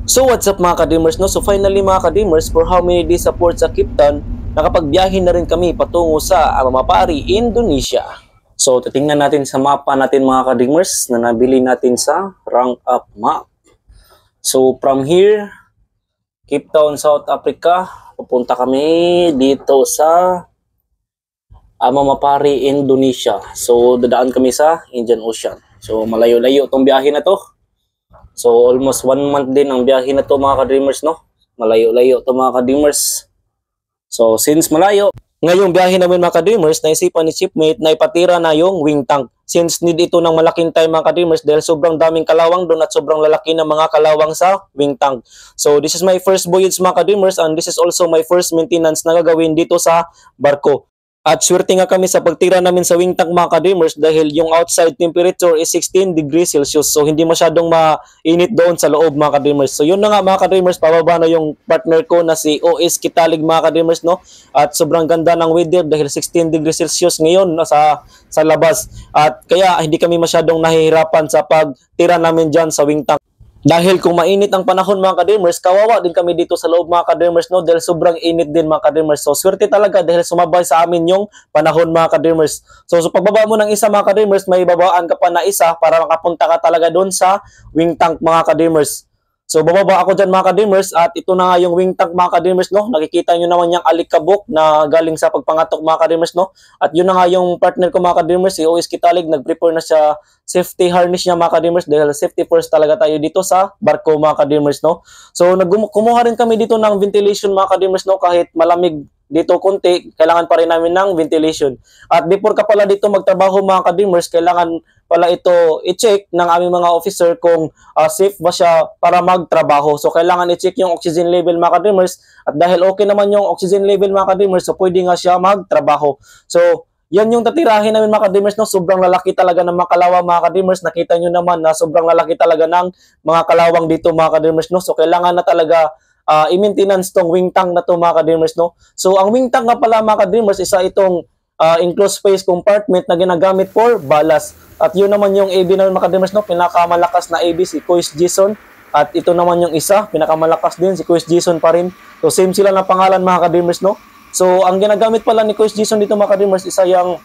So what's up mga kadreamers, no? So finally mga kadreamers, for how many days sa port sa Cape Town, nakapagbiyahe na rin kami patungo sa Amamapari, Indonesia. So titingnan natin sa mapa natin mga kadreamers na nabili natin sa Rank Up Map. So from here, Cape Town, South Africa, pupunta kami dito sa Amamapari, Indonesia. So dadaan kami sa Indian Ocean. So malayo-layo tong biyahe na to. So almost 1 month din ang biyahe na to mga ka-dreamers, no? Malayo-layo to mga ka-dreamers. So since malayo, ngayong biyahe namin mga ka-dreamers, naisipan ni shipmate na ipatira na yung wing tank. Since need ito ng malaking time mga ka-dreamers dahil sobrang daming kalawang doon at sobrang lalaki ng mga kalawang sa wing tank. So this is my first voyage mga ka-dreamers and this is also my first maintenance na gagawin dito sa barko. At swerte nga kami sa pagtira namin sa wing tank mga ka-dreamers dahil yung outside temperature is 16 degrees Celsius. So hindi masyadong mainit doon sa loob mga ka-dreamers. So yun na nga mga ka-dreamers, pababa na yung partner ko na si OS Kitalig mga ka-dreamers, no? At sobrang ganda ng weather dahil 16 degrees Celsius ngayon sa labas. At kaya hindi kami masyadong nahihirapan sa pagtira namin dyan sa wing tank. Dahil kung mainit ang panahon mga ka-dreamers, kawawa din kami dito sa loob mga ka-dreamers, no? Dahil sobrang init din mga ka-dreamers. So swerte talaga dahil sumabay sa amin yung panahon mga ka-dreamers. So pagbaba mo ng isa mga ka-dreamers, may babaan ka pa na isa para makapunta ka talaga doon sa wing tank mga ka-dreamers. So bababa ako dyan mga ka-dreamers at ito na nga yung wing tank mga ka-dreamers, no? Nakikita nyo naman yung alikabok na galing sa pagpangatok mga ka-dreamers, no? At yun na nga yung partner ko mga ka-dreamers, si OS Kitalig, nag-prepare na siya safety harness niya mga ka-dreamers dahil safety first talaga tayo dito sa barko mga ka-dreamers, no? So kumuha rin kami dito ng ventilation mga ka-dreamers, no? Kahit malamig dito konti, kailangan pa rin namin ng ventilation. At before ka pala dito magtrabaho mga ka-dreamers, kailangan pala ito i-check ng aming mga officer kung safe ba siya para magtrabaho. So kailangan i-check yung oxygen level mga ka-dreamers at dahil okay naman yung oxygen level mga ka-dreamers, so pwede nga siya magtrabaho. So yan yung tatirahin namin mga ka-dreamers, no? Sobrang lalaki talaga ng mga kalawang mga ka-dreamers. Nakita nyo naman na sobrang lalaki talaga ng mga kalawang dito mga ka-dreamers, no? So kailangan na talaga i-maintenance tong wing tank na to mga ka-dreamers, no? So ang wing tank nga pala mga ka-dreamers, isa itong enclosed space compartment na ginagamit for ballast. At yun naman yung AB namin mga ka-dreamers, no? Pinakamalakas na AB si Kuis Jason. At ito naman yung isa, pinakamalakas din si Kuis Jason pa rin. So same sila na pangalan mga ka-dreamers, no? So ang ginagamit pala ni Kuis Jason dito mga ka-dreamers, isa yung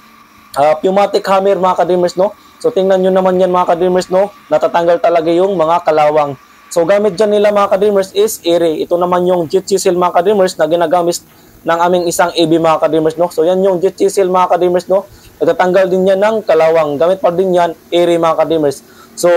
pneumatic hammer mga ka-dreamers, no? So tingnan nyo naman yan mga ka-dreamers, no? Natatanggal talaga yung mga kalawang. So gamit dyan nila mga ka-dreamers is ere. Ito naman yung jet chisel mga ka-dreamers na ginagamit ng aming isang AB mga ka-dreamers, no? So yan yung jet chisel mga ka-dreamers, no? Nagtatanggal din yan ng kalawang. Gamit pa din yan ere mga ka-dreamers. So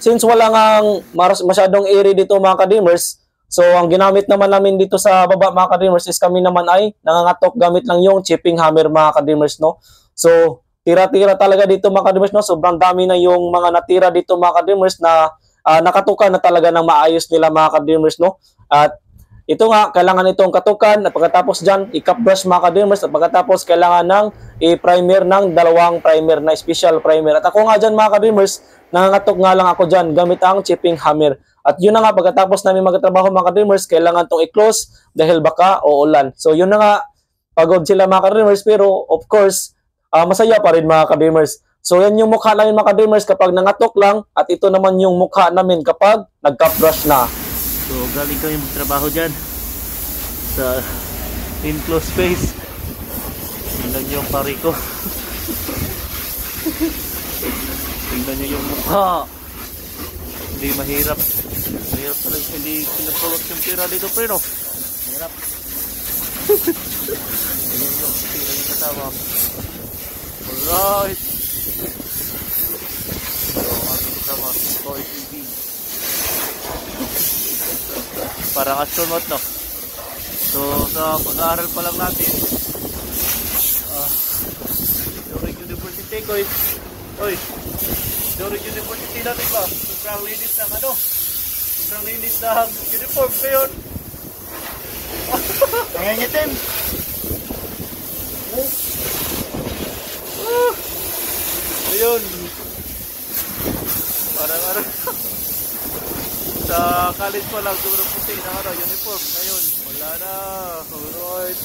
since wala ngang masyadong ere dito mga ka-dreamers, so ang ginamit naman namin dito sa baba mga ka-dreamers is kami naman ay nangangatok gamit lang yung chipping hammer mga ka-dreamers, no? So tira-tira talaga dito mga ka-dreamers, no? Sobrang dami na yung mga natira dito mga ka-dreamers na nakatukan na talaga ng maayos nila mga ka-dreamers, no? At ito nga, kailangan itong katukan at pagkatapos dyan, i-cap brush mga ka-dreamers at pagkatapos kailangan ng i-primer ng dalawang primer na special primer. At ako nga dyan mga ka-dreamers, nangangatok nga lang ako dyan gamit ang chipping hammer. At yun na nga, pagkatapos namin magtrabaho mga ka-dreamers, kailangan itong i-close dahil baka uulan. So yun na nga, pagod sila mga ka-dreamers pero of course, masaya pa rin mga ka-dreamers. So yan yung mukha namin mga ka-dreamers kapag nangatok lang at ito naman yung mukha namin kapag nag-cap brush na. So galing kami magtrabaho dyan sa enclosed space. Tingnan nyo yung pari ko. Tingnan nyo yung mukha. Hindi mahirap. Mahirap talaga. Hindi pinapulot yung pira dito pero mahirap. Tingnan nyo. Tingnan yung kasama. Alright. So ang aming kasama. Toy TV. Parang astronaut, no? So sa pag-aaral pa lang natin Zurich University ko Zurich University natin ba? Sobrang linis ng sobrang linis ng uniform ngayon. Nangangitim. Ayun. Parang sa college pa lang, sobrang puti ng uniform. Ngayon, wala na. Alright.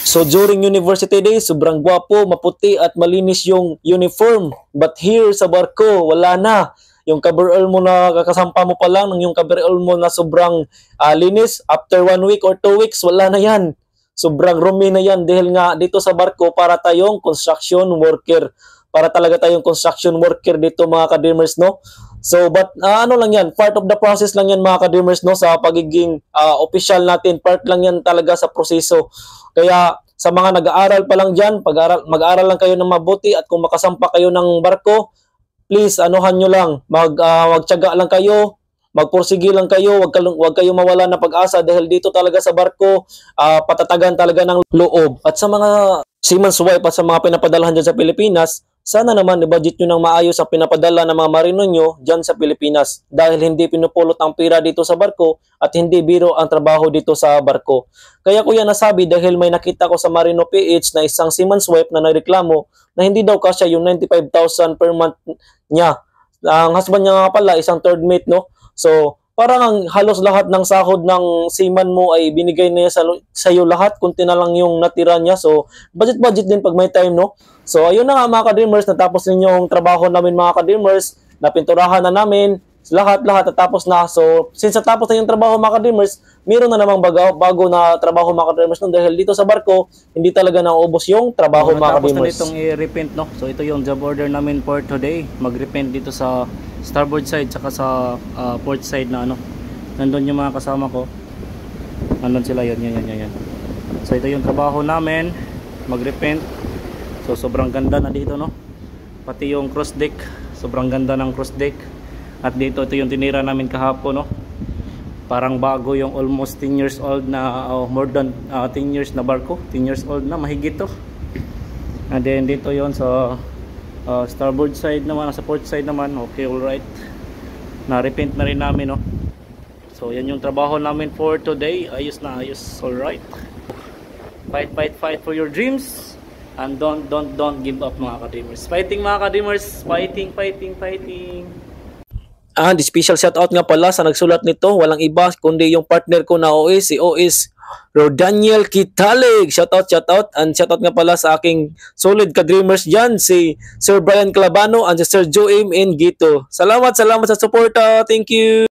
So during university days, sobrang gwapo, maputi at malinis yung uniform. But here sa barko, wala na. yung coverall mo na kakasampa mo pa lang, yung coverall mo na sobrang linis, after 1 week or 2 weeks, wala na yan. Sobrang rumi na yan dahil nga dito sa barko para tayong construction worker. Para talaga tayong construction worker dito mga ka-dreamers, no? So, but ano lang yan, part of the process lang yan mga ka-dreamers, no? Sa pagiging official natin, part lang yan talaga sa proseso. Kaya sa mga nag-aaral pa lang dyan, mag-aaral lang kayo ng mabuti at kung makasampa kayo ng barko, please, anuhan nyo lang, magtiyaga lang kayo, magpursige lang kayo, wag kayo mawala na pag-asa dahil dito talaga sa barko, patatagan talaga ng loob. At sa mga seaman's wife at sa mga pinapadalahan dyan sa Pilipinas, sana naman i-budget nyo ng maayos ang pinapadala ng mga marino nyo dyan sa Pilipinas dahil hindi pinupulot ang pira dito sa barko at hindi biro ang trabaho dito sa barko. Kaya ko yan nasabi dahil may nakita ko sa Marino PH na isang seaman's wife na nagreklamo na hindi daw kasya yung 95,000 per month niya. Ang husband niya nga pala isang third mate, no? So, parang ang halos lahat ng sahod ng seaman mo ay binigay na niya sa iyo lahat, kunti na lang yung natira niya. So, budget din pag may time, no? So, ayun na nga mga ka-dreamers, natapos ninyong trabaho namin mga ka-dreamers, napinturahan na namin, lahat natapos na. So, since natapos na yung trabaho mga ka-dreamers, meron na namang bago na trabaho mga ka-dreamers no? Dahil dito sa barko, hindi talaga nauubos yung trabaho mga ka-dreamers. Natapos na ditong i-repaint, no? So, ito yung job order namin for today. Mag-repaint dito sa starboard side tsaka sa port side na ano. Nandun yung mga kasama ko. Nandun sila, yan. So, ito yung trabaho namin. Mag-repaint. So, sobrang ganda na dito, no? Pati yung cross deck. Sobrang ganda ng cross deck. At dito, ito yung tinira namin kahapon, no? Parang bago yung almost 10 years old na, more than 10 years na barko. 10 years old na, mahigit to. And then dito yon sa starboard side naman, sa port side naman. Okay, alright. Na-repaint na rin namin, no? So, yan yung trabaho namin for today. Ayos na ayos. Alright. Fight for your dreams. And don't give up mga ka-dreamers. Fighting mga ka-dreamers. Fighting. The special shoutout nga pala sa nagsulat nito, walang iba kundi yung partner ko na OS, si OS Rodaniel Kitalig. Shoutout. And shoutout nga pala sa aking solid ka-dreamers dyan, si Sir Brian Calabano and si Sir Joe M. Gito. Salamat sa suporta. Thank you.